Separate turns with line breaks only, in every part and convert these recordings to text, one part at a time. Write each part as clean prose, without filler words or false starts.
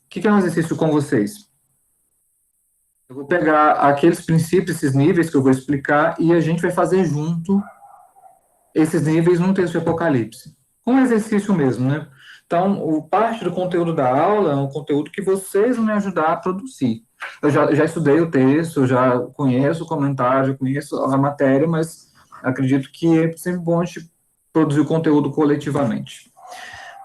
que é um exercício com vocês? Eu vou pegar aqueles princípios, esses níveis que eu vou explicar, e a gente vai fazer junto esses níveis num texto de Apocalipse. Um exercício mesmo, né? Então, parte do conteúdo da aula é um conteúdo que vocês vão me ajudar a produzir. Eu já estudei o texto, já conheço o comentário, já conheço a matéria, mas acredito que é sempre bom a gente produzir o conteúdo coletivamente.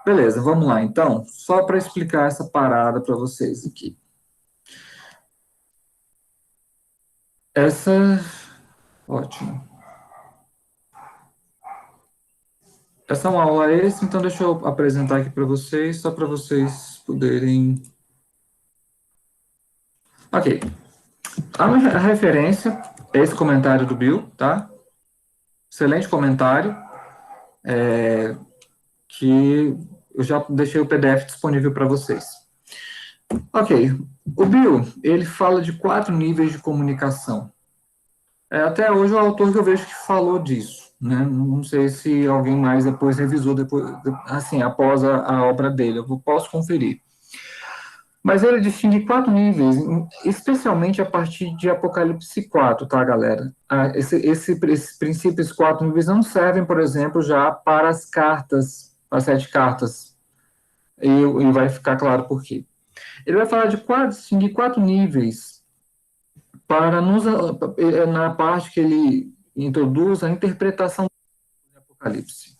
Beleza, vamos lá então. Só para explicar essa parada para vocês aqui. Essa. Ótimo. Essa é uma aula extra, então deixa eu apresentar aqui para vocês, só para vocês poderem. Ok. A referência é esse comentário do Bill, tá? Excelente comentário, que eu já deixei o PDF disponível para vocês. Ok. O Bill, ele fala de 4 níveis de comunicação. Até hoje o autor que eu vejo que falou disso, né? Não sei se alguém mais depois revisou, assim, após a obra dele. Eu posso conferir. Mas ele distingue 4 níveis, especialmente a partir de Apocalipse 4, tá, galera? Esse princípio, esses 4 níveis não servem, por exemplo, já para as cartas, as 7 cartas. E vai ficar claro por quê. Ele vai falar de distinguir 4 níveis para nos, na parte que ele introduz a interpretação do Apocalipse.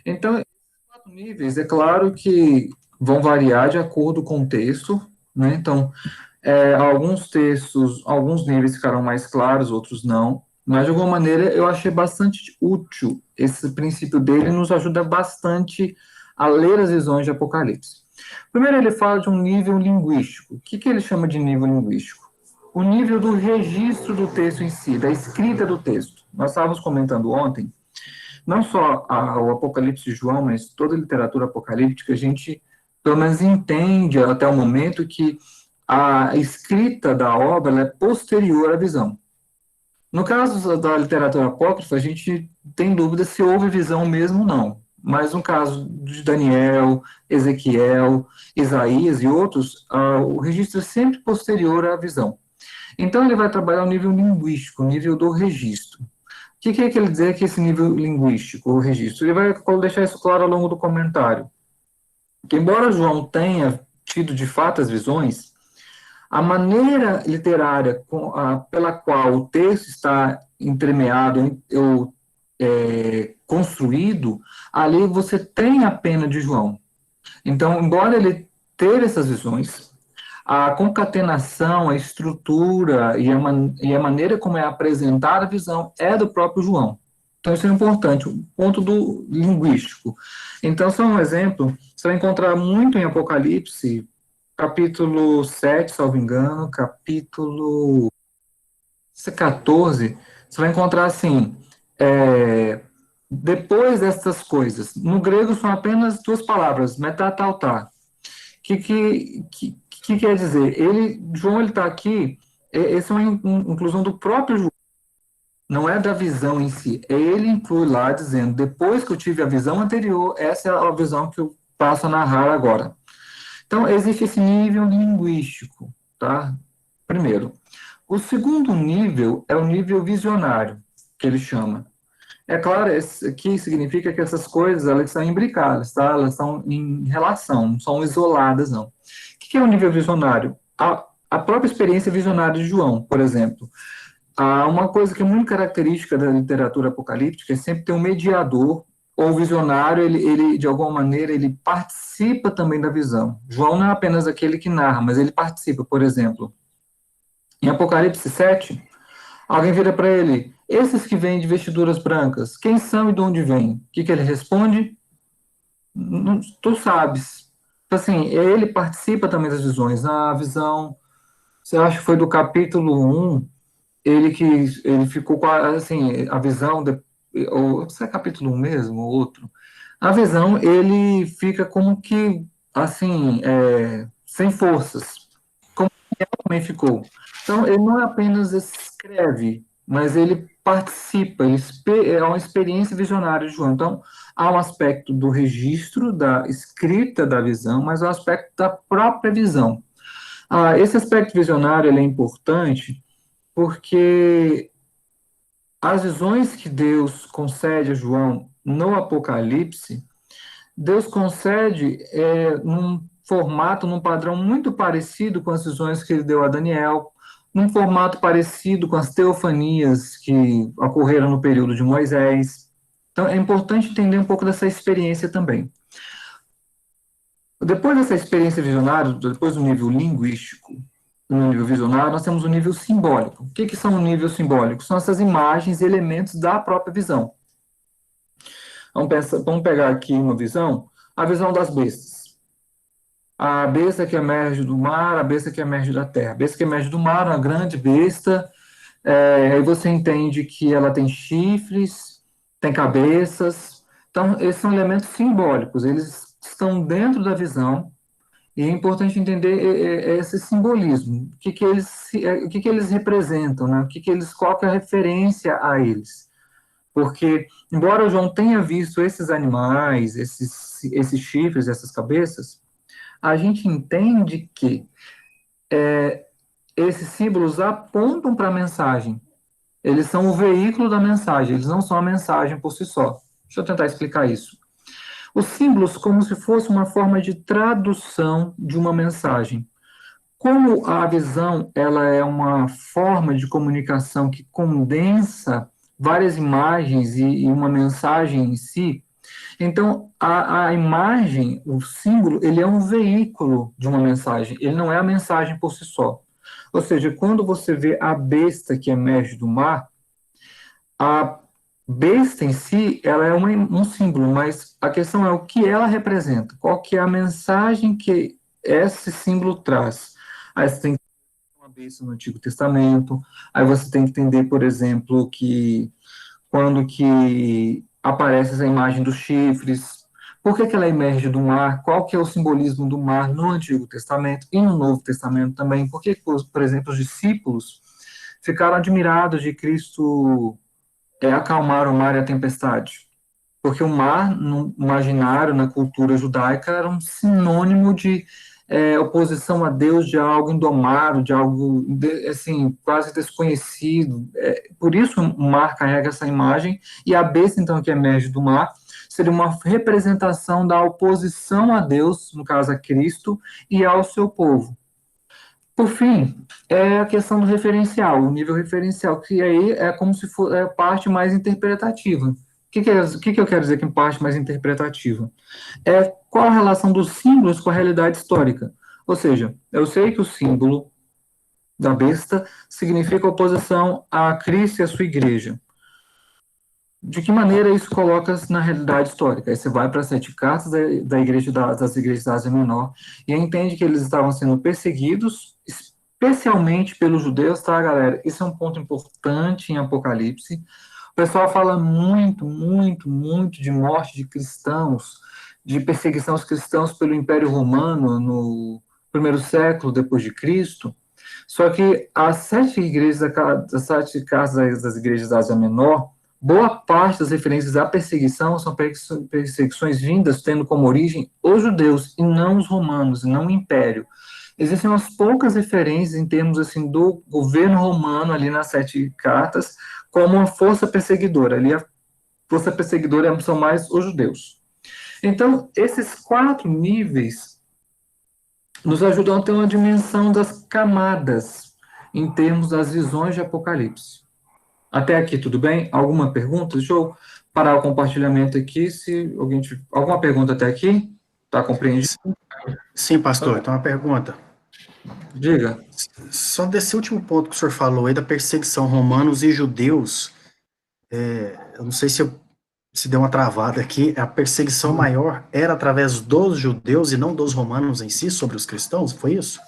Então, esses 4 níveis, é claro que vão variar de acordo com o texto, né? Então, alguns textos, alguns níveis ficarão mais claros, outros não, mas de alguma maneira eu achei bastante útil esse princípio dele, nos ajuda bastante a ler as visões de Apocalipse. Primeiro ele fala de um nível linguístico. O que ele chama de nível linguístico? O nível do registro do texto em si, da escrita do texto. Nós estávamos comentando ontem, não só o Apocalipse de João, mas toda a literatura apocalíptica, a gente pelo menos entende até o momento que a escrita da obra é posterior à visão. No caso da literatura apócrifa, a gente tem dúvida se houve visão mesmo ou não. Mas no caso de Daniel, Ezequiel, Isaías e outros, o registro é sempre posterior à visão. Então ele vai trabalhar o nível linguístico, o nível do registro. O que ele dizer que esse nível linguístico, o registro? Ele vai deixar isso claro ao longo do comentário. Que embora João tenha tido de fato as visões, a maneira literária pela qual o texto está entremeado ou construído, ali você tem a pena de João. Então, embora ele ter essas visões, a concatenação, a estrutura e a maneira como é apresentada a visão é do próprio João. Então, isso é importante, o ponto do linguístico. Então, só um exemplo, você vai encontrar muito em Apocalipse, capítulo 7, salvo engano, capítulo 14, você vai encontrar assim, depois dessas coisas. No grego são apenas 2 palavras, metataltá. Que quer dizer? João está aqui, essa é uma inclusão do próprio João, não é da visão em si. Ele inclui lá dizendo, depois que eu tive a visão anterior, essa é a visão que eu passo a narrar agora. Então, existe esse nível linguístico, tá? Primeiro. O segundo nível é o nível visionário, que ele chama. É claro, isso aqui significa que essas coisas, elas são imbricadas, tá? Elas são em relação, não são isoladas, não. O que é o nível visionário? A própria experiência visionária de João, por exemplo. Uma coisa que é muito característica da literatura apocalíptica é sempre ter um mediador, ou visionário, ele de alguma maneira, ele participa também da visão. João não é apenas aquele que narra, mas ele participa, por exemplo. Em Apocalipse 7, alguém vira para ele, esses que vêm de vestiduras brancas, quem são e de onde vêm? O que ele responde? Tu sabes. Assim, ele participa também das visões. A visão, você acha que foi do capítulo 1, ele ficou com assim, a visão, ou se é capítulo 1 mesmo, ou outro, a visão, ele fica como que, assim, sem forças, como ele também ficou. Então, ele não apenas escreve, mas ele participa, é uma experiência visionária de João. Então, há um aspecto do registro, da escrita da visão, mas há um aspecto da própria visão. Esse aspecto visionário ele é importante porque as visões que Deus concede a João no Apocalipse, Deus concede num formato, num padrão muito parecido com as visões que ele deu a Daniel, num formato parecido com as teofanias que ocorreram no período de Moisés. Então, é importante entender um pouco dessa experiência também. Depois dessa experiência visionária, depois do nível linguístico, no nível visionário, nós temos o nível simbólico. O que são o nível simbólico? São essas imagens e elementos da própria visão. Vamos pegar aqui uma visão, a visão das bestas. A besta que emerge do mar, a besta que emerge da terra. A besta que emerge do mar, uma grande besta, aí você entende que ela tem chifres, tem cabeças. Então, esses são elementos simbólicos, eles estão dentro da visão, e é importante entender esse simbolismo, o que eles representam, né? Qual que é a referência a eles. Porque, embora o João tenha visto esses animais, esses chifres, essas cabeças, a gente entende que esses símbolos apontam para a mensagem. Eles são o veículo da mensagem, eles não são a mensagem por si só. Deixa eu tentar explicar isso. Os símbolos como se fosse uma forma de tradução de uma mensagem. Como a visão ela é uma forma de comunicação que condensa várias imagens e uma mensagem em si, então a imagem, o símbolo, ele é um veículo de uma mensagem, ele não é a mensagem por si só. Ou seja, quando você vê a besta que emerge do mar, a besta em si, ela é um símbolo, mas a questão é o que ela representa, qual que é a mensagem que esse símbolo traz. Aí você tem que ter uma besta no Antigo Testamento, aí você tem que entender, por exemplo, que quando que aparece essa imagem dos chifres, por que ela emerge do mar, qual que é o simbolismo do mar no Antigo Testamento e no Novo Testamento também, por que, por exemplo, os discípulos ficaram admirados de Cristo acalmar o mar e a tempestade? Porque o mar, no imaginário, na cultura judaica, era um sinônimo de oposição a Deus, de algo indomável, de algo assim, quase desconhecido. Por isso o mar carrega essa imagem, e a besta, então, que emerge do mar, seria uma representação da oposição a Deus, no caso a Cristo, e ao seu povo. Por fim, é a questão do referencial, o nível referencial, que aí é como se fosse a parte mais interpretativa. O que eu quero dizer com parte mais interpretativa? Qual a relação dos símbolos com a realidade histórica? Ou seja, eu sei que o símbolo da besta significa oposição a Cristo e a sua igreja. De que maneira isso coloca na realidade histórica? Aí você vai para as 7 cartas das igrejas da Ásia Menor e entende que eles estavam sendo perseguidos, especialmente pelos judeus, tá, galera? Isso é um ponto importante em Apocalipse. O pessoal fala muito, muito, muito de morte de cristãos, de perseguição aos cristãos pelo Império Romano no primeiro século depois de Cristo. Só que as 7 igrejas, as 7 casas das igrejas da Ásia Menor, boa parte das referências à perseguição são perseguições vindas tendo como origem os judeus e não os romanos, e não o império. Existem umas poucas referências em termos assim do governo romano ali nas 7 cartas como uma força perseguidora. Ali a força perseguidora são mais os judeus. Então, esses 4 níveis nos ajudam a ter uma dimensão das camadas em termos das visões de Apocalipse. Até aqui, tudo bem? Alguma pergunta? Deixa eu parar o compartilhamento aqui. Se alguém tiver alguma pergunta até aqui, está compreendido?
Sim, pastor. Então, uma pergunta.
Diga.
Só desse último ponto que o senhor falou aí, da perseguição romanos e judeus, eu não sei se deu uma travada aqui, a perseguição maior era através dos judeus e não dos romanos em si, sobre os cristãos, foi isso?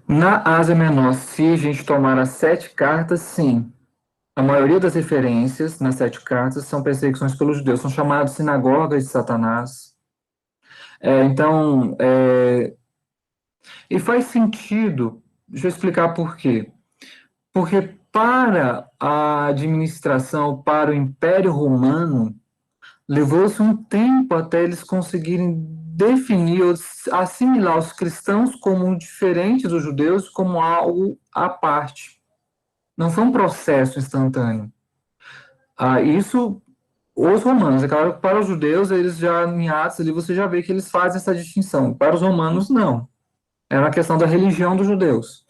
Na Ásia Menor, se a gente tomar as 7 cartas, sim. A maioria das referências nas 7 cartas são perseguições pelos judeus, são chamados sinagogas de Satanás. Então, e faz sentido, deixa eu explicar por quê. Porque para a administração, para o Império Romano, levou-se um tempo até eles conseguirem definir ou assimilar os cristãos como diferentes dos judeus, como algo à parte. Não foi um processo instantâneo. Isso, os romanos, é claro que para os judeus, eles já, em Atos, ali você já vê que eles fazem essa distinção. Para os romanos, não. Era uma questão da religião dos judeus.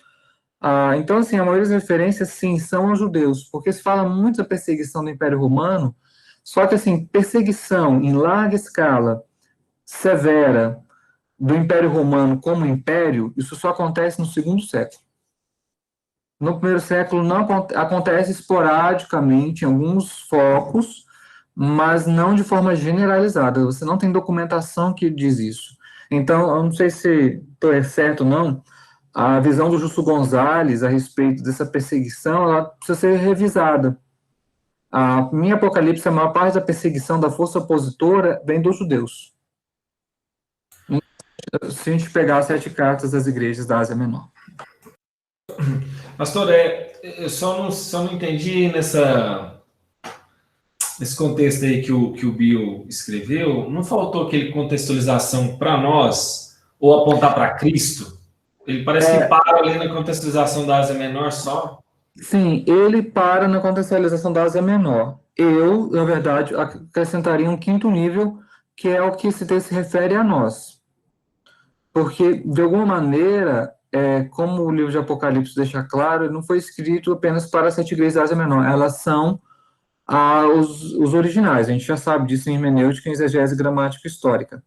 Então, assim, a maioria das referências, sim, são aos judeus, porque se fala muito da perseguição do Império Romano, só que, assim, perseguição em larga escala, severa, do Império Romano como império, isso só acontece no segundo século. No primeiro século não acontece esporadicamente em alguns focos, mas não de forma generalizada. Você não tem documentação que diz isso. Então, eu não sei se estou certo ou não, a visão do Justo Gonzalez a respeito dessa perseguição, ela precisa ser revisada. Em Apocalipse, a maior parte da perseguição da força opositora vem dos judeus. Se a gente pegar as 7 cartas das igrejas da Ásia Menor.
Pastor, eu só não entendi nesse contexto aí que o Bill escreveu, não faltou aquele contextualização para nós, ou apontar para Cristo? Ele parece que para ali na contextualização da Ásia Menor só.
Sim, ele para na contextualização da Ásia Menor. Eu, na verdade, acrescentaria um 5º nível, que é o que esse texto se refere a nós. Porque, de alguma maneira, como o livro de Apocalipse deixa claro, ele não foi escrito apenas para as 7 igrejas da Ásia Menor. Elas são os originais. A gente já sabe disso em hermenêutica, em exegese gramática histórica.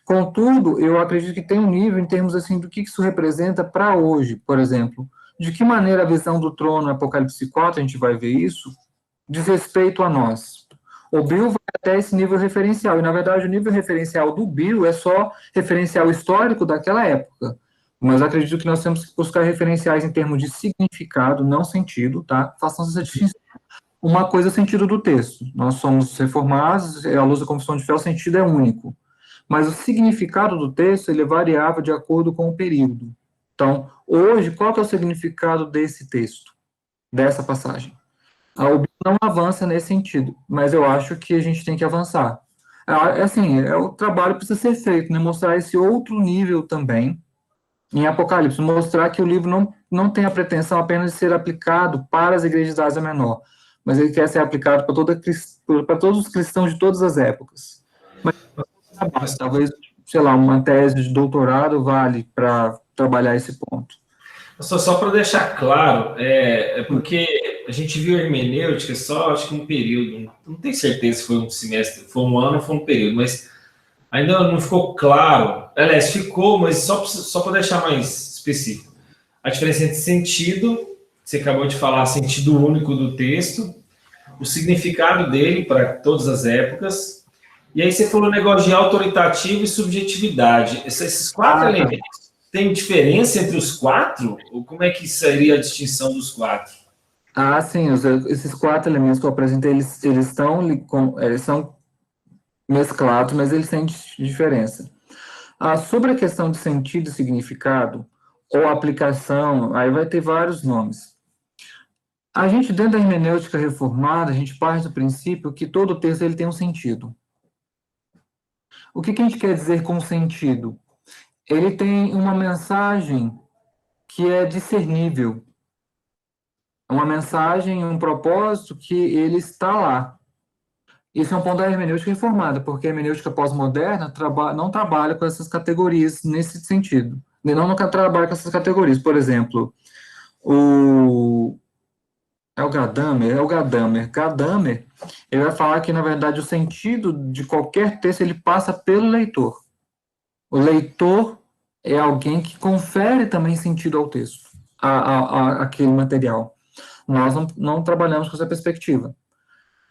Contudo, eu acredito que tem um nível em termos assim do que isso representa para hoje, por exemplo. De que maneira a visão do trono em Apocalipse 4, a gente vai ver isso, diz respeito a nós. O Bill vai até esse nível referencial, e na verdade o nível referencial do Bill é só referencial histórico daquela época. Mas acredito que nós temos que buscar referenciais em termos de significado, não sentido, tá? Façamos essa distinção. Uma coisa é o sentido do texto. Nós somos reformados, à luz da confissão de fé, o sentido é único. Mas o significado do texto, ele é variável de acordo com o período. Então, hoje, qual que é o significado desse texto, dessa passagem? A Bíblia não avança nesse sentido, mas eu acho que a gente tem que avançar. O trabalho precisa ser feito, né? Mostrar esse outro nível também, em Apocalipse, mostrar que o livro não tem a pretensão apenas de ser aplicado para as igrejas da Ásia Menor, mas ele quer ser aplicado para todos os cristãos de todas as épocas. Mas talvez, sei lá, uma tese de doutorado vale para trabalhar esse ponto.
Só para deixar claro, porque a gente viu a hermenêutica só, acho que um período, não tenho certeza se foi um semestre, foi um ano ou foi um período, mas ainda não ficou claro. Aliás, ficou, mas só para deixar mais específico. A diferença entre sentido, você acabou de falar, sentido único do texto, o significado dele para todas as épocas, e aí você falou negócio de autoritativo e subjetividade. Esses 4 elementos, tem diferença entre os 4? Ou como é que seria a distinção dos 4?
Sim, esses 4 elementos que eu apresentei, eles são mesclados, mas eles têm diferença. Sobre a questão de sentido e significado, ou aplicação, aí vai ter vários nomes. A gente, dentro da hermenêutica reformada, a gente parte do princípio que todo texto ele tem um sentido. O que a gente quer dizer com sentido? Ele tem uma mensagem que é discernível. Uma mensagem, um propósito que ele está lá. Isso é um ponto da hermenêutica reformada, porque a hermenêutica pós-moderna não trabalha com essas categorias nesse sentido. Não trabalha com essas categorias. Por exemplo, o Gadamer. Gadamer, ele vai falar que, na verdade, o sentido de qualquer texto, ele passa pelo leitor. O leitor é alguém que confere também sentido ao texto, aquele material. Nós não trabalhamos com essa perspectiva.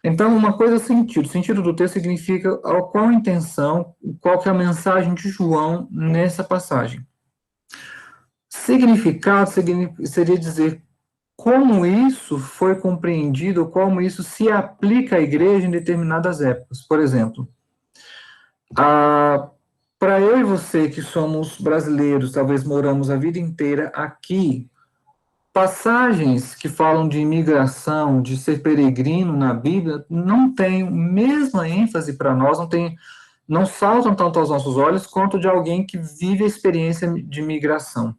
Então, uma coisa é o sentido do texto significa qual a intenção, qual que é a mensagem de João nessa passagem. Significado seria dizer como isso foi compreendido, como isso se aplica à igreja em determinadas épocas. Por exemplo, para eu e você que somos brasileiros, talvez moramos a vida inteira aqui, Passagens que falam de imigração, de ser peregrino na Bíblia, não tem mesma ênfase para nós, não saltam tanto aos nossos olhos quanto de alguém que vive a experiência de migração.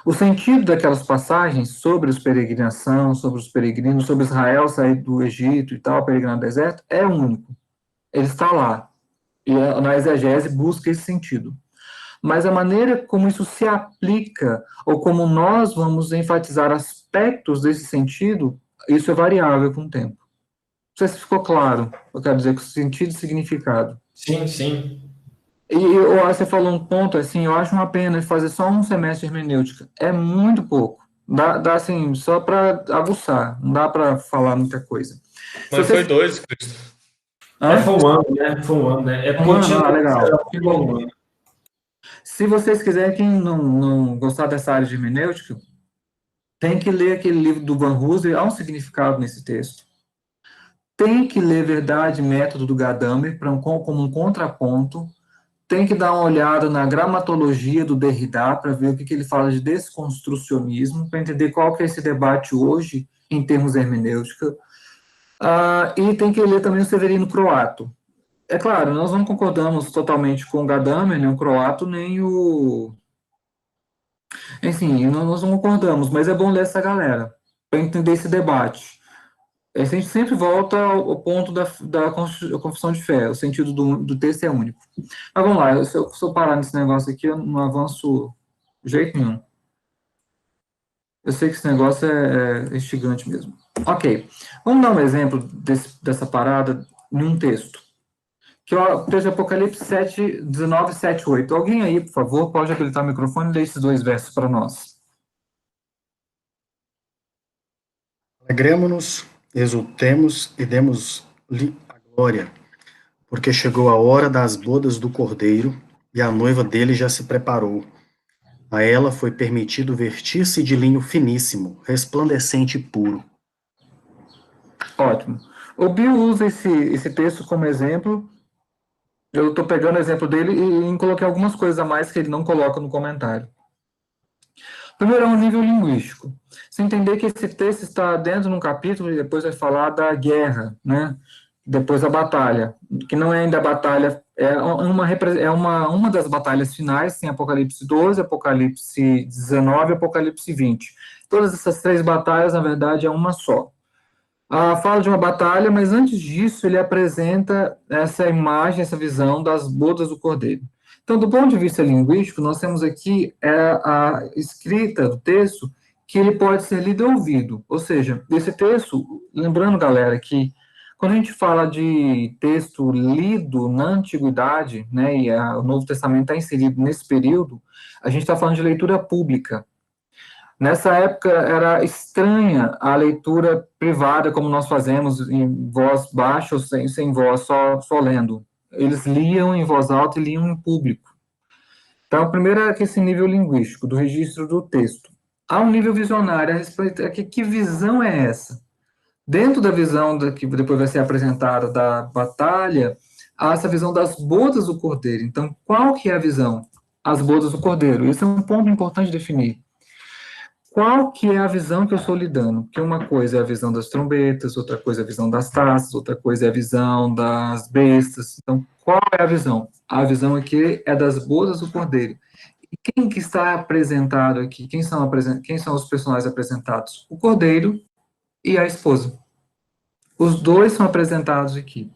O sentido daquelas passagens sobre os peregrinação, sobre os peregrinos, sobre Israel sair do Egito e tal, peregrinar no deserto, é único. Ele está lá. E na exegese busca esse sentido. Mas a maneira como isso se aplica, ou como nós vamos enfatizar aspectos desse sentido, isso é variável com o tempo. Não sei se ficou claro, eu quero dizer, com sentido e significado.
Sim, sim.
E você falou um ponto, assim, eu acho uma pena fazer só um semestre de hermenêutica. É muito pouco. Dá assim, só para aguçar, não dá para falar muita coisa.
Mas foi 2, Cristo.
Foi um ano, né? Foi um ano, né? É porque
Um ano, legal.
Que bom.
Se vocês quiserem, quem não gostar dessa área de hermenêutica, tem que ler aquele livro do Van Hooser, há um significado nesse texto. Tem que ler Verdade e Método do Gadamer como um contraponto. Tem que dar uma olhada na gramatologia do Derrida para ver o que ele fala de desconstrucionismo, para entender qual que é esse debate hoje em termos hermenêutica. E tem que ler também o Severino Croato. É claro, nós não concordamos totalmente com o Gadamer, nem o Croato, nem o... Enfim, nós não concordamos, mas é bom ler essa galera, para entender esse debate. A gente sempre volta ao ponto da confissão de fé, o sentido do texto é único. Mas vamos lá, se eu parar nesse negócio aqui, eu não avanço de jeito nenhum. Eu sei que esse negócio é instigante mesmo. Ok, vamos dar um exemplo dessa parada em um texto. Que é o texto de Apocalipse 7, 19, 7, 8. Alguém aí, por favor, pode habilitar o microfone e ler esses 2 versos para nós.
Alegremo-nos, exultemos e demos-lhe a glória, porque chegou a hora das bodas do Cordeiro, e a noiva dele já se preparou. A ela foi permitido vestir-se de linho finíssimo, resplandecente e puro.
Ótimo. O Bill usa esse texto como exemplo. Eu estou pegando o exemplo dele e coloquei algumas coisas a mais que ele não coloca no comentário. Primeiro é um nível linguístico. Você entender que esse texto está dentro de um capítulo e depois vai falar da guerra, né? Depois a batalha, que não é ainda a batalha, é uma das batalhas finais, tem Apocalipse 12, Apocalipse 19 e Apocalipse 20. Todas essas 3 batalhas, na verdade, é uma só. Fala de uma batalha, mas antes disso ele apresenta essa imagem, essa visão das bodas do Cordeiro. Então, do ponto de vista linguístico, nós temos aqui a escrita do texto que ele pode ser lido e ouvido. Ou seja, esse texto, lembrando, galera, que quando a gente fala de texto lido na Antiguidade, né, e o Novo Testamento está inserido nesse período, a gente está falando de leitura pública. Nessa época era estranha a leitura privada, como nós fazemos, em voz baixa ou sem voz, só lendo. Eles liam em voz alta e liam em público. Então, primeiro é esse nível linguístico, do registro do texto. Há um nível visionário a respeito, que visão é essa? Dentro da visão que depois vai ser apresentada da batalha, há essa visão das bodas do Cordeiro. Então, qual que é a visão? As bodas do Cordeiro. Isso é um ponto importante definir. Qual que é a visão que eu estou lidando? Porque uma coisa é a visão das trombetas, outra coisa é a visão das taças, outra coisa é a visão das bestas. Então, qual é a visão? A visão aqui é das bodas do Cordeiro. E quem que está apresentado aqui? Quem são os personagens apresentados? O Cordeiro e a esposa. Os dois são apresentados aqui.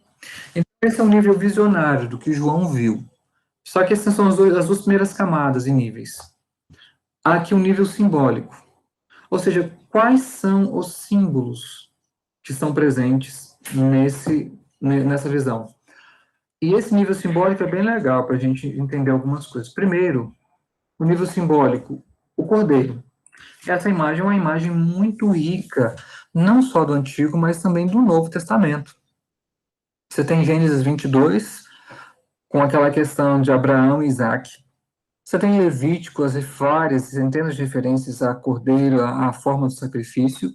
Então, esse é um nível visionário do que João viu. Só que essas são as 2 primeiras camadas e níveis. Há aqui um nível simbólico. Ou seja, quais são os símbolos que estão presentes nessa visão? E esse nível simbólico é bem legal para a gente entender algumas coisas. Primeiro, o nível simbólico, o Cordeiro. Essa imagem é uma imagem muito rica, não só do Antigo, mas também do Novo Testamento. Você tem Gênesis 22, com aquela questão de Abraão e Isaac. Você tem Levítico, as várias centenas de referências a cordeiro, a forma do sacrifício.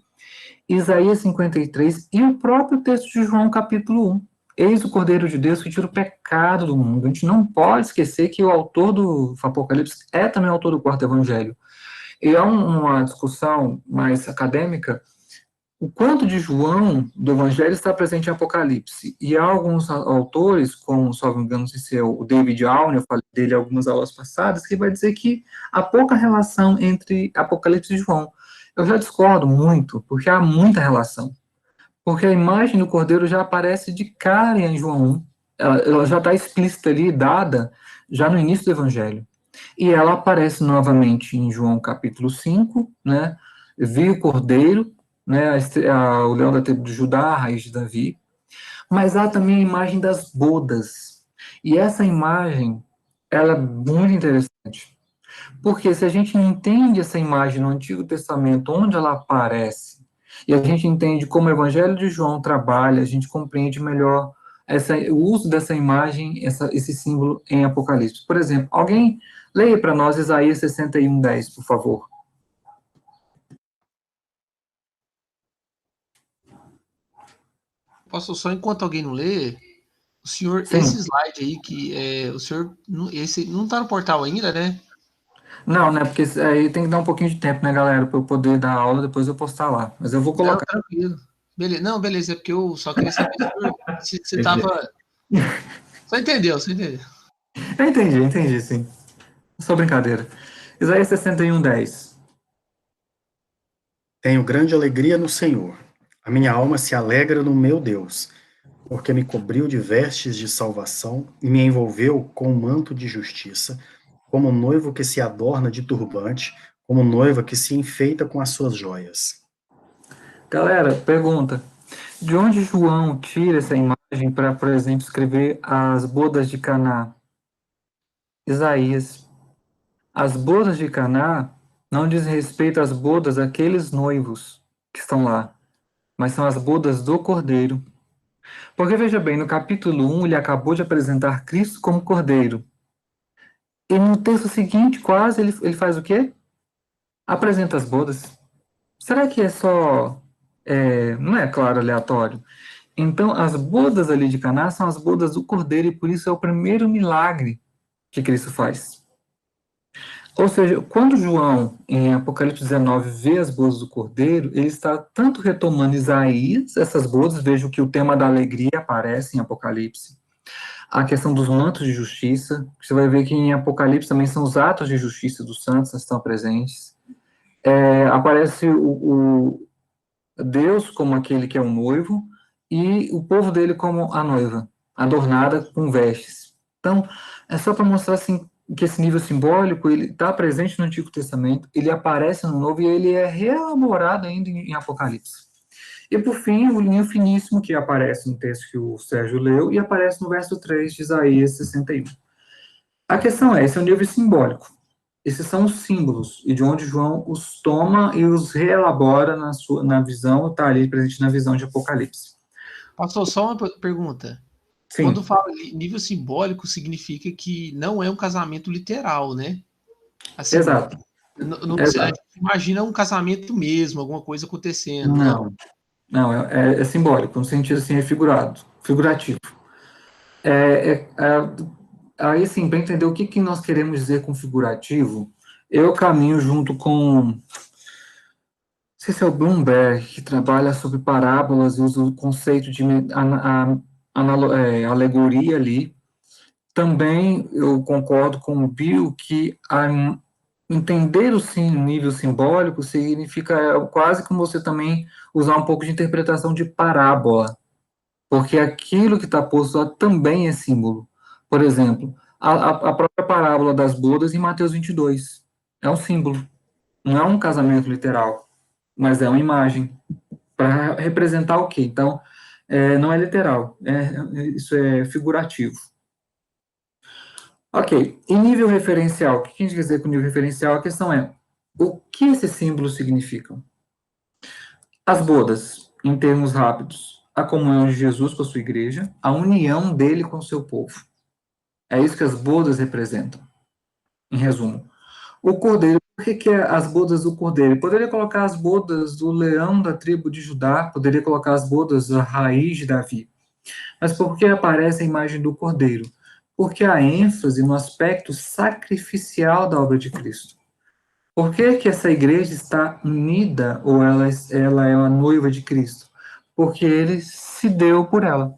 Isaías 53 e o próprio texto de João, capítulo 1. Eis o Cordeiro de Deus que tira o pecado do mundo. A gente não pode esquecer que o autor do Apocalipse é também o autor do 4º Evangelho. E é uma discussão mais acadêmica, o quanto de João, do Evangelho, está presente em Apocalipse. E há alguns autores, como, só me engano, não sei se é o David Allen, eu falei dele em algumas aulas passadas, que vai dizer que há pouca relação entre Apocalipse e João. Eu já discordo muito, porque há muita relação. Porque a imagem do Cordeiro já aparece de cara em João 1. Ela já está explícita ali, dada, já no início do Evangelho. E ela aparece novamente em João capítulo 5, né? Vi o Cordeiro, né? O leão da tribo de Judá, a raiz de Davi. Mas há também a imagem das bodas. E essa imagem, ela é muito interessante. Porque se a gente entende essa imagem no Antigo Testamento, onde ela aparece, e a gente entende como o Evangelho de João trabalha, a gente compreende melhor o uso dessa imagem, esse símbolo em Apocalipse. Por exemplo, alguém leia para nós Isaías 61:10, por favor.
Posso só, enquanto alguém não lê, o senhor,
Sim.
esse slide aí, que o senhor, esse não está no portal ainda, né?
Não, né, porque aí tem que dar um pouquinho de tempo, né, galera, para eu poder dar aula, depois eu postar lá. Mas eu vou colocar.
Não, tranquilo. Beleza. Não, beleza, é porque eu só queria saber se você estava... Só entendeu.
Eu entendi, sim. Só brincadeira. Isaías 61:10.
Tenho grande alegria no Senhor. A minha alma se alegra no meu Deus, porque me cobriu de vestes de salvação e me envolveu com um manto de justiça, como noivo que se adorna de turbante, como noiva que se enfeita com as suas joias.
Galera, pergunta. De onde João tira essa imagem para, por exemplo, escrever as bodas de Caná? Isaías. As bodas de Caná não diz respeito às bodas daqueles noivos que estão lá, mas são as bodas do Cordeiro. Porque veja bem, no capítulo 1, ele acabou de apresentar Cristo como Cordeiro. E no texto seguinte, quase, ele faz o quê? Apresenta as bodas. Será que é só... não é claro, aleatório? Então, as bodas ali de Caná são as bodas do Cordeiro, e por isso é o primeiro milagre que Cristo faz. Ou seja, quando João, em Apocalipse 19, vê as bodas do Cordeiro, ele está tanto retomando Isaías, essas bodas, veja que o tema da alegria aparece em Apocalipse, a questão dos mantos de justiça, você vai ver que em Apocalipse também são os atos de justiça dos santos que estão presentes. Aparece o Deus como aquele que é o noivo, e o povo dele como a noiva, adornada com vestes. Então, é só para mostrar assim, que esse nível simbólico ele está presente no Antigo Testamento, ele aparece no Novo e ele é reelaborado ainda em Apocalipse. E, por fim, o linho finíssimo que aparece no texto que o Sérgio leu e aparece no verso 3 de Isaías 61. A questão é, esse é o nível simbólico. Esses são os símbolos, e de onde João os toma e os reelabora na visão, está ali presente na visão de Apocalipse.
Pastor, só uma pergunta.
Sim.
Quando fala nível simbólico, significa que não é um casamento literal, né? Assim,
Exato.
A gente imagina um casamento mesmo, alguma coisa acontecendo.
Não, é simbólico, no sentido assim, é figurativo. Aí, assim, para entender o que nós queremos dizer com figurativo, eu caminho junto com, não sei se é o Bloomberg, que trabalha sobre parábolas e usa o conceito de alegoria ali. Também eu concordo com o Bill que entender o nível simbólico significa quase como você também usar um pouco de interpretação de parábola, porque aquilo que está posto lá também é símbolo. Por exemplo, a própria parábola das bodas em Mateus 22 é um símbolo, não é um casamento literal, mas é uma imagem para representar o quê? Então, não é literal, isso é figurativo. Ok, e nível referencial? O que a gente quer dizer com nível referencial? A questão é, o que esses símbolos significam? As bodas, em termos rápidos, a comunhão de Jesus com a sua igreja, a união dele com o seu povo. É isso que as bodas representam, em resumo. O cordeiro, por que as bodas do cordeiro? Poderia colocar as bodas do leão da tribo de Judá, poderia colocar as bodas da raiz de Davi. Mas por que aparece a imagem do cordeiro? Porque há ênfase no aspecto sacrificial da obra de Cristo. Por que que essa igreja está unida, ou ela é a noiva de Cristo? Porque ele se deu por ela,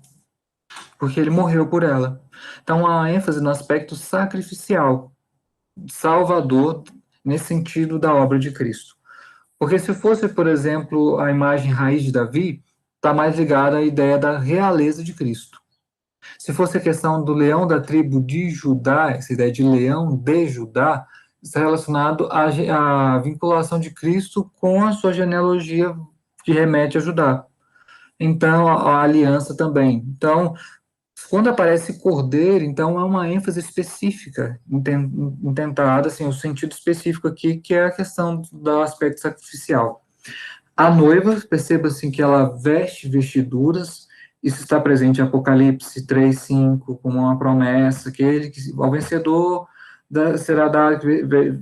porque ele morreu por ela. Então, há ênfase no aspecto sacrificial, salvador, nesse sentido da obra de Cristo. Porque se fosse, por exemplo, a imagem raiz de Davi, está mais ligada à ideia da realeza de Cristo. Se fosse a questão do leão da tribo de Judá, essa ideia de leão de Judá, está relacionado à vinculação de Cristo com a sua genealogia que remete a Judá. Então, a aliança também. Então, quando aparece cordeiro, então é uma ênfase específica, intentada, assim, o sentido específico aqui, que é a questão do aspecto sacrificial. A noiva, perceba assim que ela veste vestiduras, isso está presente em Apocalipse 3:5, como uma promessa, que ele, ao vencedor, será dado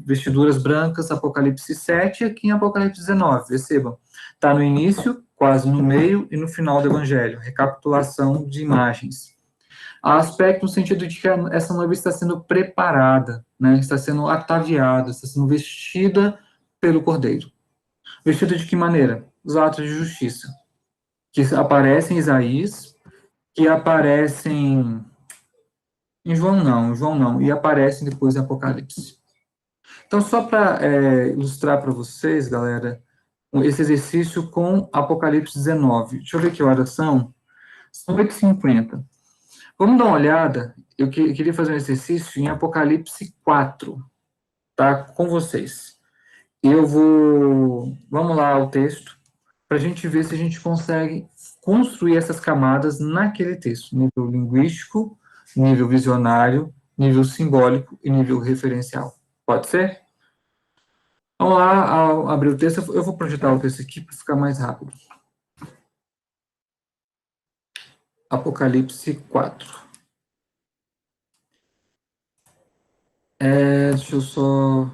vestiduras brancas, Apocalipse 7, e aqui em Apocalipse 19, percebam, está no início, quase no meio, e no final do Evangelho, recapitulação de imagens. Há aspecto no sentido de que essa noiva está sendo preparada, né, está sendo ataviada, está sendo vestida pelo Cordeiro. Vestida de que maneira? Os atos de justiça, que aparecem em Isaías, que aparecem em João não, e aparecem depois em Apocalipse. Então, só para ilustrar para vocês, galera, esse exercício com Apocalipse 19. Deixa eu ver que horas são. São 8h50. Vamos dar uma olhada. Eu queria fazer um exercício em Apocalipse 4, tá? Com vocês. Vamos lá ao texto, para a gente ver se a gente consegue construir essas camadas naquele texto, nível linguístico, nível visionário, nível simbólico e nível referencial. Pode ser? Vamos lá, ao abrir o texto, eu vou projetar o texto aqui para ficar mais rápido. Apocalipse 4. Deixa eu só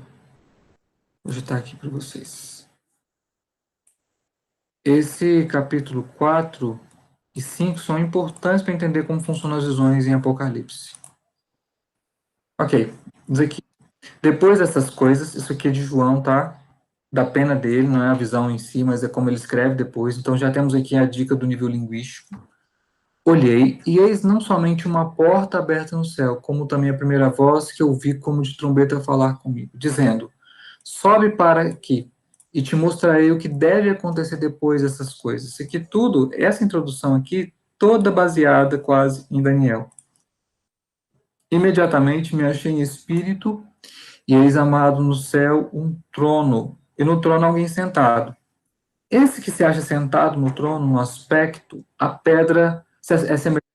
projetar aqui para vocês. Esse capítulo 4 e 5 são importantes para entender como funcionam as visões em Apocalipse. Ok, diz aqui. Depois dessas coisas, isso aqui é de João, tá? Da pena dele, não é a visão em si, mas é como ele escreve depois. Então já temos aqui a dica do nível linguístico. Olhei, e eis não somente uma porta aberta no céu, como também a primeira voz que ouvi como de trombeta falar comigo, dizendo, sobe para aqui, e te mostrarei o que deve acontecer depois dessas coisas. Isso aqui tudo, essa introdução aqui, toda baseada quase em Daniel. Imediatamente me achei em espírito, e eis amado no céu um trono, e no trono alguém sentado. Esse que se acha sentado no trono, no aspecto, a pedra é semelhante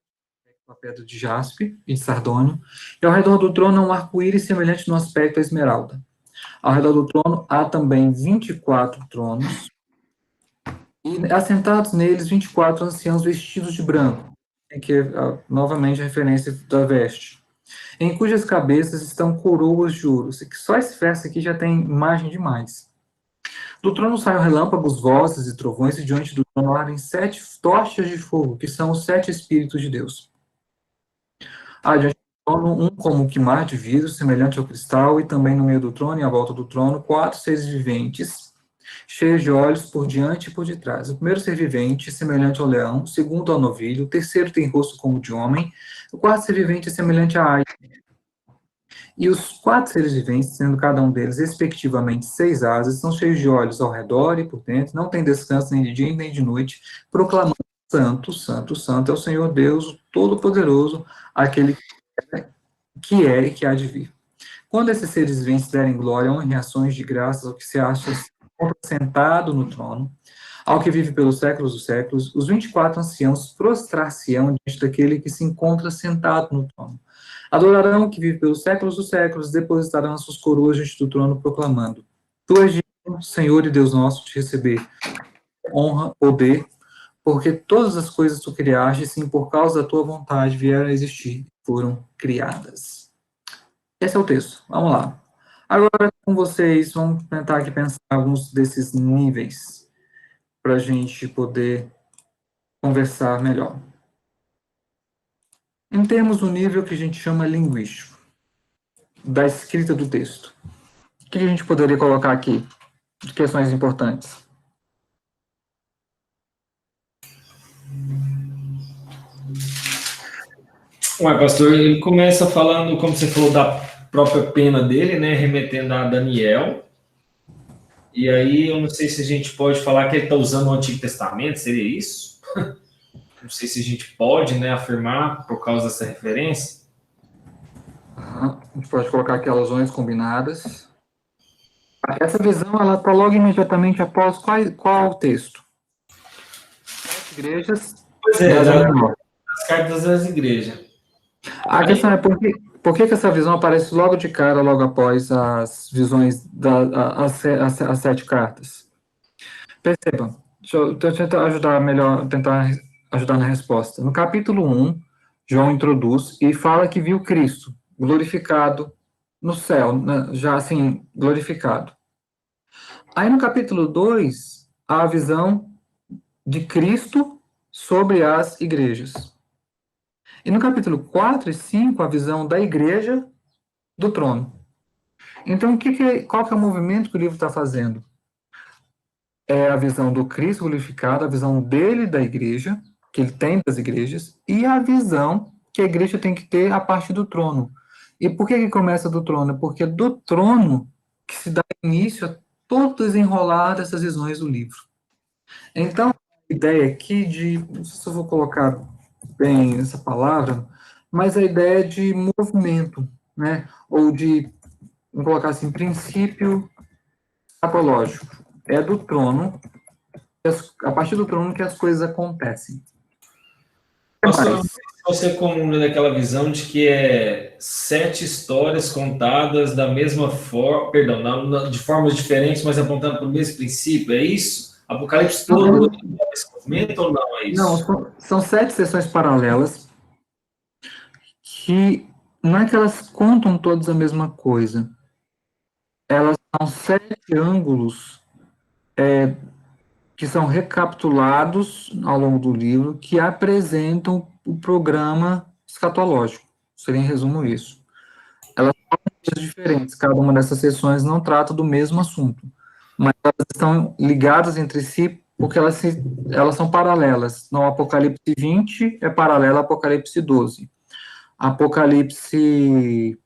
a pedra de jaspe e de sardônio, e ao redor do trono há um arco-íris semelhante no aspecto a esmeralda. Ao redor do trono há também 24 tronos, e assentados neles 24 anciãos vestidos de branco, que é novamente a referência da veste, em cujas cabeças estão coroas de ouro. Só esse verso aqui já tem imagem demais. Do trono saem relâmpagos, vozes e trovões, e diante do trono ardem 7 tochas de fogo, que são os 7 Espíritos de Deus. Há diante do trono um como que mar de vidro, semelhante ao cristal, e também no meio do trono e à volta do trono 4 seres viventes, cheios de olhos por diante e por detrás. O primeiro ser vivente, semelhante ao leão, o segundo ao novilho, o terceiro tem rosto como de homem, o quarto ser vivente é semelhante à águia. E os 4 seres viventes, sendo cada um deles, respectivamente, 6 asas, são cheios de olhos ao redor e por dentro, não tem descanso nem de dia nem de noite, proclamando Santo, Santo, Santo é o Senhor Deus, o Todo-Poderoso, aquele que é e que há de vir. Quando esses seres viventes derem glória, honra e ações de graças ao que se acha sentado no trono, ao que vive pelos séculos dos séculos, os 24 anciãos prostrar-se-ão diante daquele que se encontra sentado no trono. Adorarão o que vive pelos séculos dos séculos, depositarão as suas coroas diante do trono, proclamando: Tu és digno, Senhor e Deus nosso, de receber honra, poder, porque todas as coisas tu criaste, sim, por causa da tua vontade, vieram a existir, foram criadas. Esse é o texto. Vamos lá. Agora, com vocês, vamos tentar aqui pensar alguns desses níveis para a gente poder conversar melhor. Em termos do nível que a gente chama linguístico, da escrita do texto. O que a gente poderia colocar aqui de questões importantes?
Ué, pastor, ele começa falando, como você falou, da própria pena dele, né? Remetendo a Daniel. E aí, eu não sei se a gente pode falar que ele está usando o Antigo Testamento, seria isso? Não sei se a gente pode, né, afirmar por causa dessa referência.
A gente pode colocar aqui alusões combinadas. Essa visão, ela está logo imediatamente após qual o texto? As igrejas.
Pois é, das cartas das igrejas.
A questão é por que essa visão aparece logo de cara, logo após as visões as 7 cartas? Perceba, deixa eu tentar ajudar na resposta. No capítulo 1, João introduz e fala que viu Cristo glorificado no céu, né, já assim, glorificado. Aí no capítulo 2, há a visão de Cristo sobre as igrejas. E no capítulo 4 e 5, a visão da igreja do trono. Então, qual que é o movimento que o livro está fazendo? É a visão do Cristo glorificado, a visão dele da igreja, que ele tem das igrejas, e a visão que a igreja tem que ter a partir do trono. E por que começa do trono? Porque do trono que se dá início a todo desenrolar dessas visões do livro. Então, a ideia aqui não sei se eu vou colocar bem essa palavra, mas a ideia de movimento, né? Ou vamos colocar assim, princípio apológico. É do trono, a partir do trono que as coisas acontecem.
Pastor, você comunga daquela visão de que é 7 histórias contadas da mesma forma, perdão, de formas diferentes, mas apontando para o mesmo princípio, é isso? Apocalipse todo esse movimento ou não é isso?
Não, são 7 sessões paralelas que não é que elas contam todas a mesma coisa. Elas são 7 ângulos que são recapitulados ao longo do livro, que apresentam o programa escatológico. Seria, em resumo, isso. Elas são coisas diferentes, cada uma dessas sessões não trata do mesmo assunto, mas elas estão ligadas entre si porque elas são paralelas. No Apocalipse 20 é paralelo ao Apocalipse 12. Apocalipse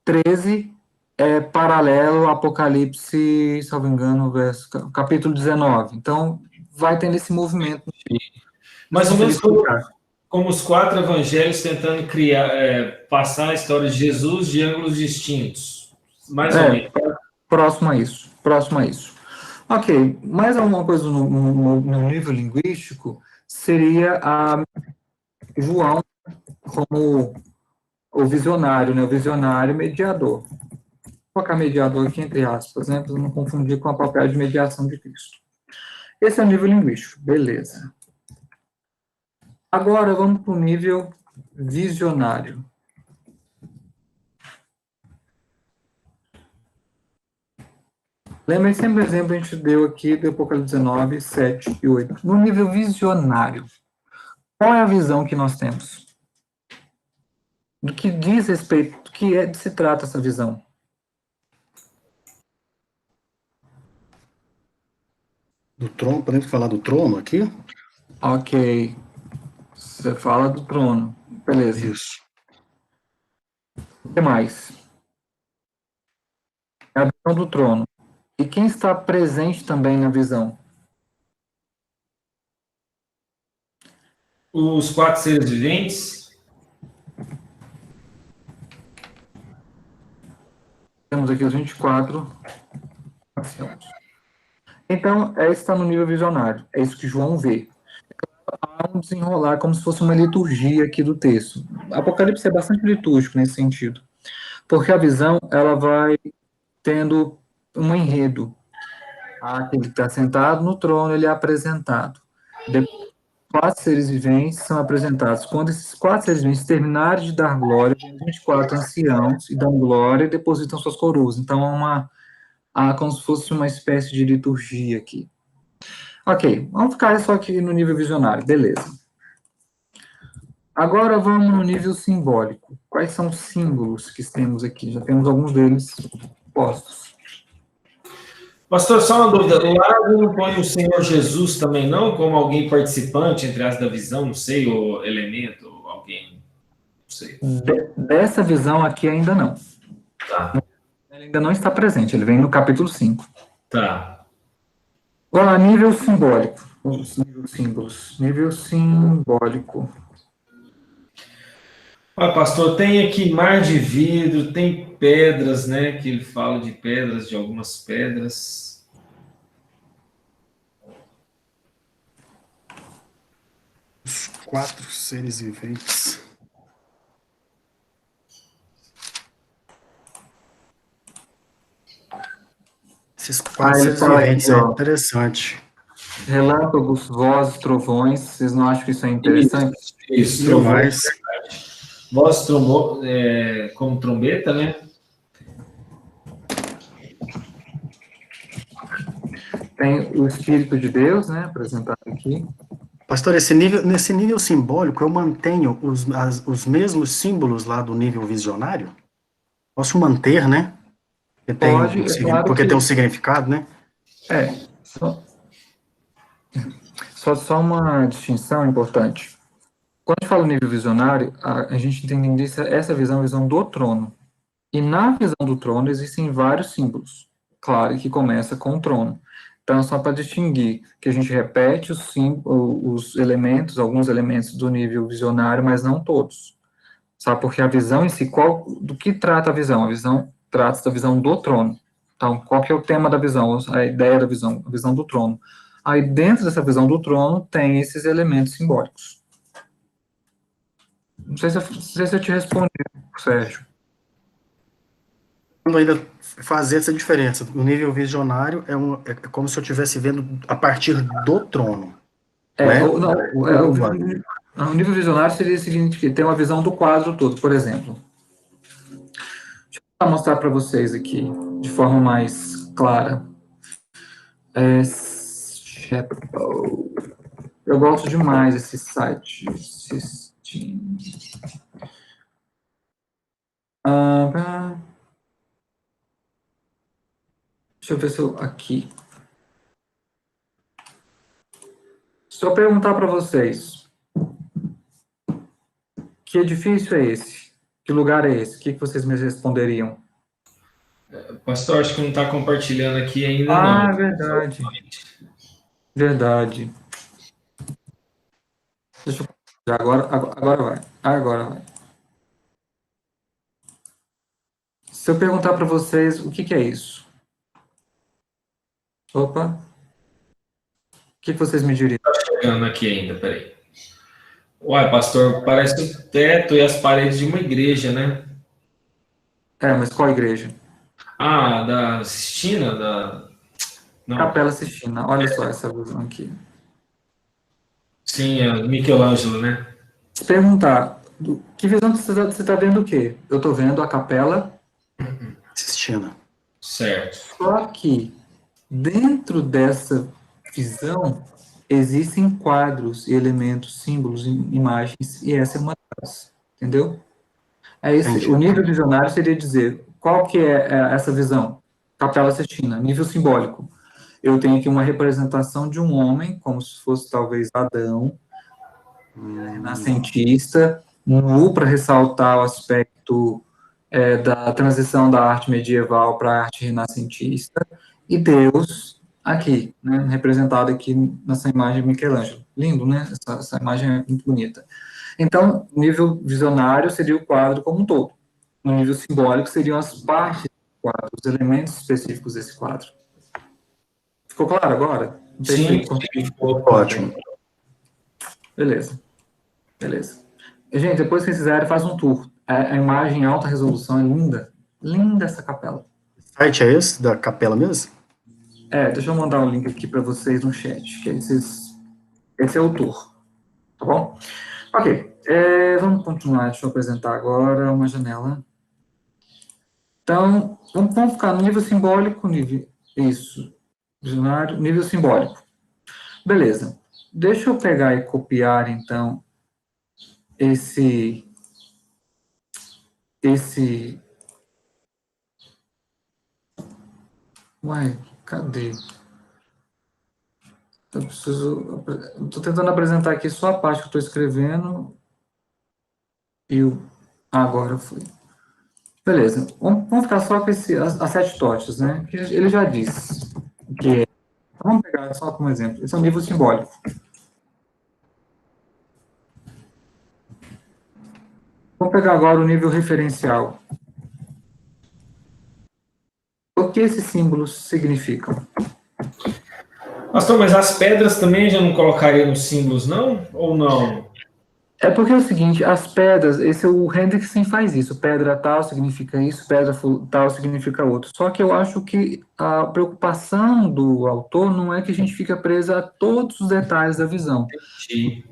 13 é paralelo ao Apocalipse, se não me engano, capítulo 19. Então, vai tendo esse movimento.
Mais ou menos como os 4 evangelhos tentando passar a história de Jesus de ângulos distintos. Mais ou menos.
Próximo a isso. Ok, mais alguma coisa no nível linguístico seria a João como o visionário, né? O visionário mediador. Vou colocar mediador aqui entre aspas, né? Para não confundir com a papel de mediação de Cristo. Esse é o nível linguístico, beleza. Agora vamos para o nível visionário. Lembra sempre o exemplo que a gente deu aqui do Apocalipse 19, 7 e 8. No nível visionário, qual é a visão que nós temos? Do que diz respeito, do que se trata essa visão?
Do trono, podemos falar do trono aqui?
Ok. Você fala do trono. Beleza.
Isso.
O que mais? É a visão do trono. E quem está presente também na visão?
Os 4 seres viventes.
Temos aqui os 24 anciãos. Então, está no nível visionário. É isso que João vê. Há um desenrolar como se fosse uma liturgia aqui do texto. Apocalipse é bastante litúrgico nesse sentido. Porque a visão, ela vai tendo um enredo. Aquele que está sentado no trono, ele é apresentado. Depois, 4 seres viventes são apresentados. Quando esses 4 seres viventes terminarem de dar glória, os 24 anciãos e dão glória e depositam suas coroas. Então, há como se fosse uma espécie de liturgia aqui. Ok, vamos ficar só aqui no nível visionário, beleza. Agora vamos no nível simbólico. Quais são os símbolos que temos aqui? Já temos alguns deles postos.
Pastor, só uma dúvida. Lá não põe o Senhor Jesus também, não? Como alguém participante, entre as da visão, não sei, ou elemento, ou alguém, não sei.
Dessa visão aqui ainda não.
Tá,
Ele ainda não está presente, ele vem no capítulo 5.
tá.
Agora, nível simbólico. Os níveis símbolos. Nível simbólico.
Ah, pastor, tem aqui mar de vidro, tem pedras, né? Que ele fala de pedras, de algumas pedras.
Os 4 seres viventes. Esses 4
Ele
seres
fala aqui,
viventes é
ó.
interessante.
Relâmpagos, vozes, trovões. Vocês não acham que isso é interessante?
Isso, trovões,
Demais.
verdade. Voz como trombeta, né?
Tem o Espírito de Deus, né? Apresentado aqui.
Pastor, nesse nível simbólico, eu mantenho os mesmos símbolos lá do nível visionário? Posso manter, né?
Pode, é claro
Porque
que.
tem um significado, né?
É, só uma distinção importante. Quando a gente fala nível visionário, a gente entende essa visão é a visão do trono. E na visão do trono existem vários símbolos. Claro que começa com o trono. Então, só para distinguir que a gente repete os elementos, alguns elementos do nível visionário, mas não todos. Sabe? Porque a visão em si, do que trata a visão? A visão trata da visão do trono. Então, qual que é o tema da visão? A ideia da visão? A visão do trono. Aí, dentro dessa visão do trono, tem esses elementos simbólicos. Não sei se eu te respondi, Sérgio.
Ainda fazer essa diferença. O nível visionário é como se eu estivesse vendo a partir do trono, né?
O nível visionário seria o seguinte, que tem uma visão do quadro todo, por exemplo. Deixa eu mostrar para vocês aqui, de forma mais clara. Eu gosto demais desse site. Deixa eu ver se eu... Aqui. Só perguntar para vocês. Que edifício é esse? Que lugar é esse? O que vocês me responderiam?
Pastor, acho que não está compartilhando aqui ainda,
Ah,
não.
verdade. Verdade. Deixa eu... Agora vai. Agora vai. Se eu perguntar para vocês o que é isso? Opa. O que vocês me diriam?
Está chegando aqui ainda, peraí. Uai, pastor, parece o teto e as paredes de uma igreja, né?
Mas qual igreja?
Ah, da Sistina? Não.
Capela Sistina. Olha só essa visão aqui.
Sim, é Michelangelo, né?
Se perguntar, que visão você está vendo o quê? Eu estou vendo a capela.
Sistina.
Certo.
Só que dentro dessa visão existem quadros, elementos, símbolos, imagens, e essa é uma delas, entendeu? O nível visionário seria dizer, qual que é essa visão? Capela Sistina, nível simbólico. Eu tenho aqui uma representação de um homem, como se fosse talvez Adão, renascentista, nu para ressaltar o aspecto da transição da arte medieval para a arte renascentista, e Deus aqui, né, representado aqui nessa imagem de Michelangelo. Lindo, né? Essa imagem é muito bonita. Então, o nível visionário seria o quadro como um todo. No nível simbólico seriam as partes do quadro, os elementos específicos desse quadro. Ficou claro agora?
Sim, ficou
ótimo.
Beleza. Gente, depois que vocês quiserem, faz um tour. A imagem em alta resolução é linda. Linda essa capela.
O site é esse, da capela mesmo?
Deixa eu mandar o link aqui para vocês no chat. Esse é o tour. Tá bom? Ok. Vamos continuar. Deixa eu apresentar agora uma janela. Então, vamos ficar no nível simbólico, isso. Visionário, nível simbólico. Beleza. Deixa eu pegar e copiar, então, esse Uai, Cadê? Estou tentando apresentar aqui só a parte que eu estou escrevendo. Agora foi. Beleza. Vamos ficar só com as 7 tochas, né? Que ele já disse. Que vamos pegar só como exemplo. Esse é um nível simbólico. Vamos pegar agora o nível referencial. O que esses símbolos significam?
Pastor, mas as pedras também já não colocaria nos símbolos, não? Ou não?
É porque é o seguinte, as pedras, o Hendrickson faz isso, pedra tal significa isso, pedra tal significa outro. Só que eu acho que a preocupação do autor não é que a gente fica preso a todos os detalhes da visão.
Sim.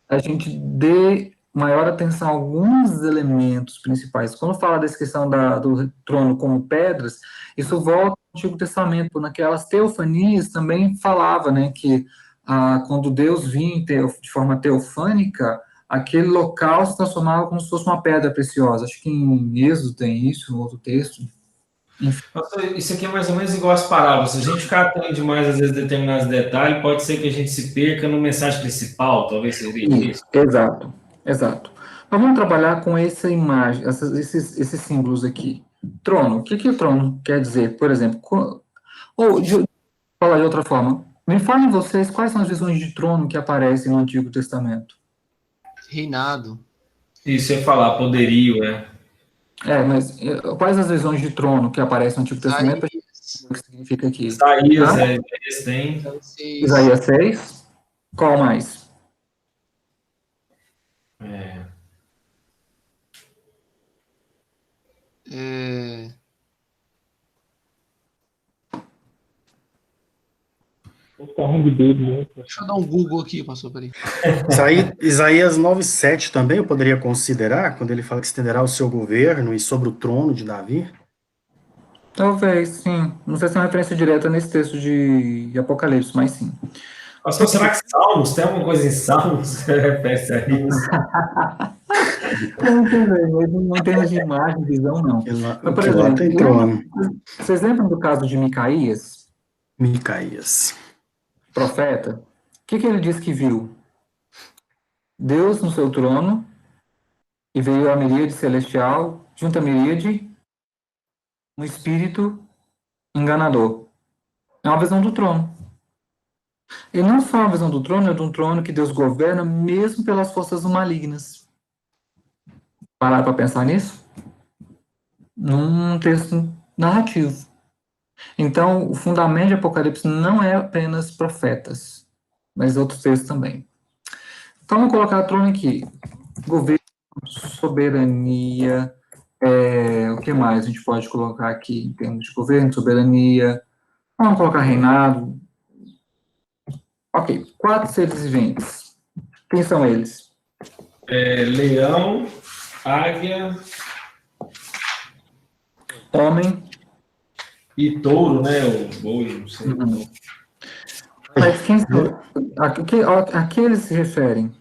A gente dê maior atenção a alguns elementos principais. Quando fala dessa questão do trono como pedras, isso volta ao Antigo Testamento, naquelas teofanias também falava, né, que quando Deus vinha de forma teofânica, aquele local se transformava como se fosse uma pedra preciosa. Acho que em Êxodo tem isso, no outro texto.
Pastor, isso aqui é mais ou menos igual às parábolas. Se a gente ficar atento demais, às vezes, determinados detalhes, pode ser que a gente se perca no mensagem principal, talvez seria isso.
Exato, exato. Mas vamos trabalhar com essa imagem, esses símbolos aqui. Trono, o que o trono quer dizer? Por exemplo, falar de outra forma, me falem vocês quais são as visões de trono que aparecem no Antigo Testamento.
Reinado.
Isso, ia falar, poderio, né?
Mas quais as visões de trono que aparecem no Antigo Testamento? O que significa aqui?
Isaías,
Tá?
Isaías tem.
Isaías 6. Qual mais?
Deixa eu dar um Google aqui, pastor, peraí.
Isaías 9:7 também eu poderia considerar, quando ele fala que estenderá o seu governo e sobre o trono de Davi?
Talvez, sim. Não sei se é uma referência direta nesse texto de Apocalipse, mas sim.
Pastor, será que Salmos, tem alguma coisa em Salmos que refere a isso?
Não em termos de imagem, visão, não. Mas, por
Lá tem trono.
Vocês lembram do caso de Micaías?
Micaías.
Profeta? O que ele disse que viu? Deus no seu trono, e veio a miríade celestial, junto à miríade, um espírito enganador. É uma visão do trono. E não só a visão do trono, é de um trono que Deus governa, mesmo pelas forças malignas. Parar para pensar nisso? Num texto narrativo. Então, o fundamento de Apocalipse não é apenas profetas, mas outros textos também. Então, vamos colocar o trono aqui. Governo, soberania, o que mais a gente pode colocar aqui em termos de governo, soberania? Vamos colocar reinado. Ok, 4 seres viventes. Quem são eles?
Leão, águia...
Homem.
E touro, né? O boi, não sei.
Mas quem são? A que eles se referem?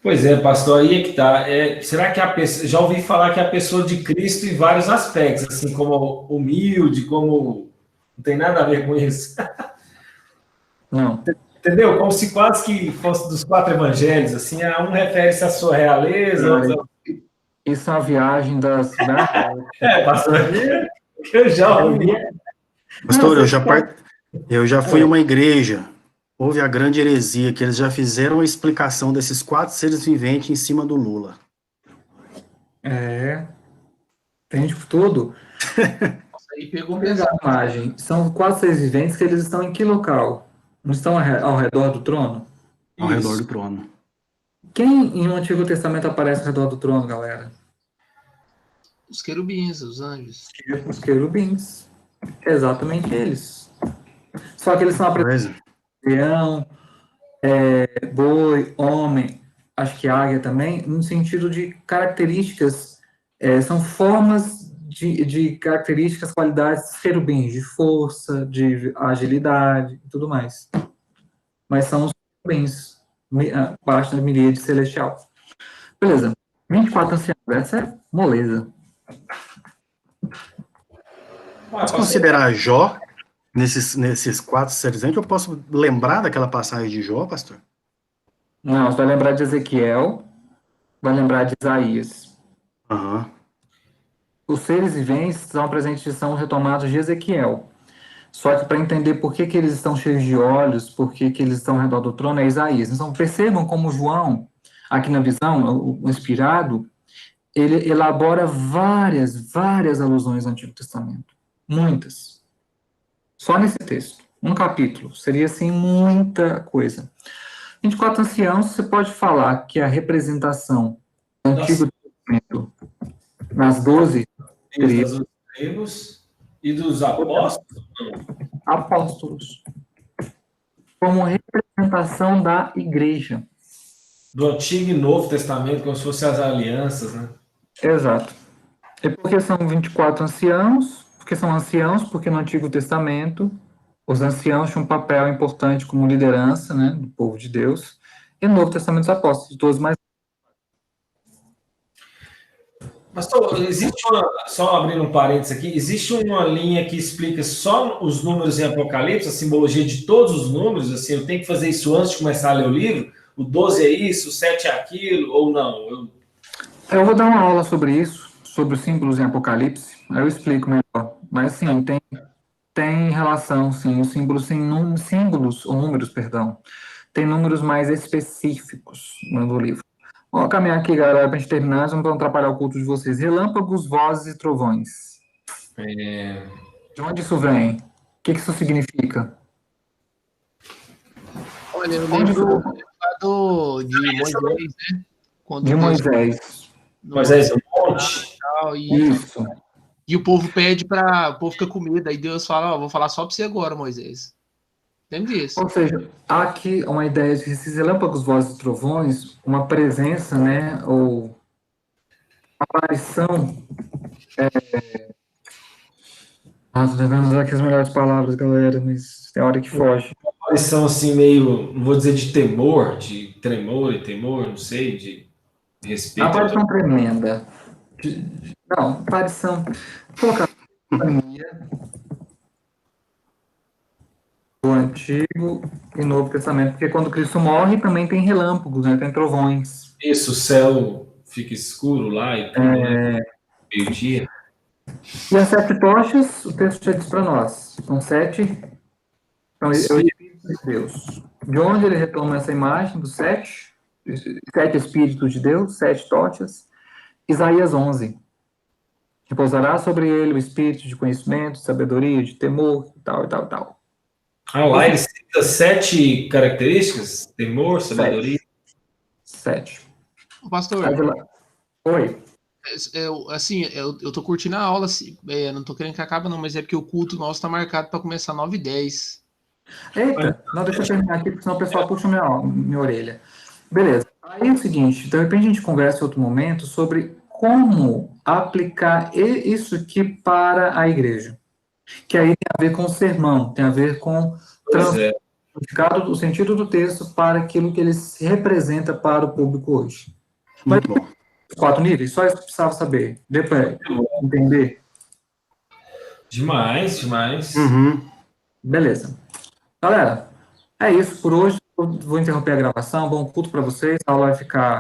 Pois é, pastor, aí é que tá. Será que a pessoa... Já ouvi falar que a pessoa de Cristo em vários aspectos, assim, como humilde, como... Não tem nada a ver com isso.
Não.
Entendeu? Como se quase que fosse dos 4 evangelhos, assim, um refere-se à sua realeza, outro...
Isso é uma viagem das...
pastor, eu já ouvi.
Pastor, eu já fui a uma igreja, houve a grande heresia, que eles já fizeram a explicação desses 4 seres viventes em cima do Lula.
Tem de tudo.
Aí pegou
Pegar a imagem. São 4 seres viventes que eles estão em que local? Não estão ao redor do trono?
Ao redor do trono.
Quem em um Antigo Testamento aparece ao redor do trono, galera?
Os querubins, os anjos.
Os querubins. Exatamente eles. Só que eles são apresentados leão, boi, homem, acho que águia também, no sentido de características, são formas de características, qualidades de querubins, de força, de agilidade e tudo mais. Mas são os querubins, parte da miríade celestial. Beleza. 24 anciãos, essa é moleza.
Vamos considerar Jó Nesses 4 eu posso lembrar daquela passagem de Jó, pastor?
Não, você vai lembrar de Ezequiel, vai lembrar de Isaías.
Aham.
Os seres viventes são retomados de Ezequiel. Só que para entender por que eles estão cheios de olhos, por que eles estão ao redor do trono, é Isaías. Então percebam como João, aqui na visão, o inspirado, ele elabora várias alusões ao Antigo Testamento. Muitas. Só nesse texto. Um capítulo. Seria, assim, muita coisa. 24 anciãos, você pode falar que a representação do Antigo Testamento nas 12
Dos tribos e dos apóstolos?
apóstolos, como representação da igreja.
Do Antigo e Novo Testamento, como se fossem as alianças, né?
Exato. E por que são 24 anciãos? Porque são anciãos, porque no Antigo Testamento os anciãos tinham um papel importante como liderança, né, do povo de Deus, e no Novo Testamento os apóstolos, todos mais.
Pastor, só abrindo um parênteses aqui, existe uma linha que explica só os números em Apocalipse, a simbologia de todos os números, assim, eu tenho que fazer isso antes de começar a ler o livro? O 12 é isso, o 7 é aquilo, ou não?
Eu vou dar uma aula sobre isso, sobre os símbolos em Apocalipse, aí eu explico melhor. Mas, sim, tem relação, sim, os símbolos têm símbolos, ou números, perdão, tem números mais específicos no livro. Vou caminhar aqui, galera, para a gente terminar, nós vamos atrapalhar o culto de vocês. Relâmpagos, vozes e trovões. De onde isso vem? O que isso significa?
Olha, eu lembro de Moisés, né? Quando
de Moisés.
Moisés é um monte.
Isso.
E o povo pede para o povo ficar com medo. Aí Deus fala, vou falar só para você agora, Moisés. Lembra disso?
Ou seja, há aqui uma ideia de esses relâmpagos, vozes e trovões, uma presença, né, ou aparição. Tô tentando usar aqui as melhores palavras, galera, mas tem hora que foge.
Uma aparição assim, meio, não vou dizer de temor, de tremor e temor, não sei, de respeito.
Aparição tremenda. Não, aparição. Vou colocar o Antigo e Novo Testamento, porque quando Cristo morre também tem relâmpagos, né? Tem trovões.
Isso, o céu fica escuro lá e tudo, né? Meio-dia.
E as 7 tochas, o texto já diz para nós. São 7. Então, é o Espírito de Deus. De onde ele retoma essa imagem dos 7? 7 Espíritos de Deus, 7 tochas. Isaías 11. Repousará sobre ele o espírito de conhecimento, de sabedoria, de temor, e tal, e tal, e tal.
Lá ele cita 7 características: temor, sabedoria.
7.
Pastor.
Oi.
Eu tô curtindo a aula, não tô querendo que acabe não, mas é porque o culto nosso tá marcado para começar 9h10.
Eita, não, deixa eu terminar aqui, porque senão o pessoal puxa minha orelha. Beleza. Aí é o seguinte, de repente a gente conversa em outro momento sobre como aplicar isso aqui para a igreja. Que aí tem a ver com o sermão, tem a ver com o sentido do texto para aquilo que ele representa para o público hoje.
Muito bom.
4 níveis, só isso que precisava saber. Deu para entender?
Demais.
Uhum.
Beleza. Galera, é isso por hoje. Eu vou interromper a gravação. Bom culto para vocês. A aula vai ficar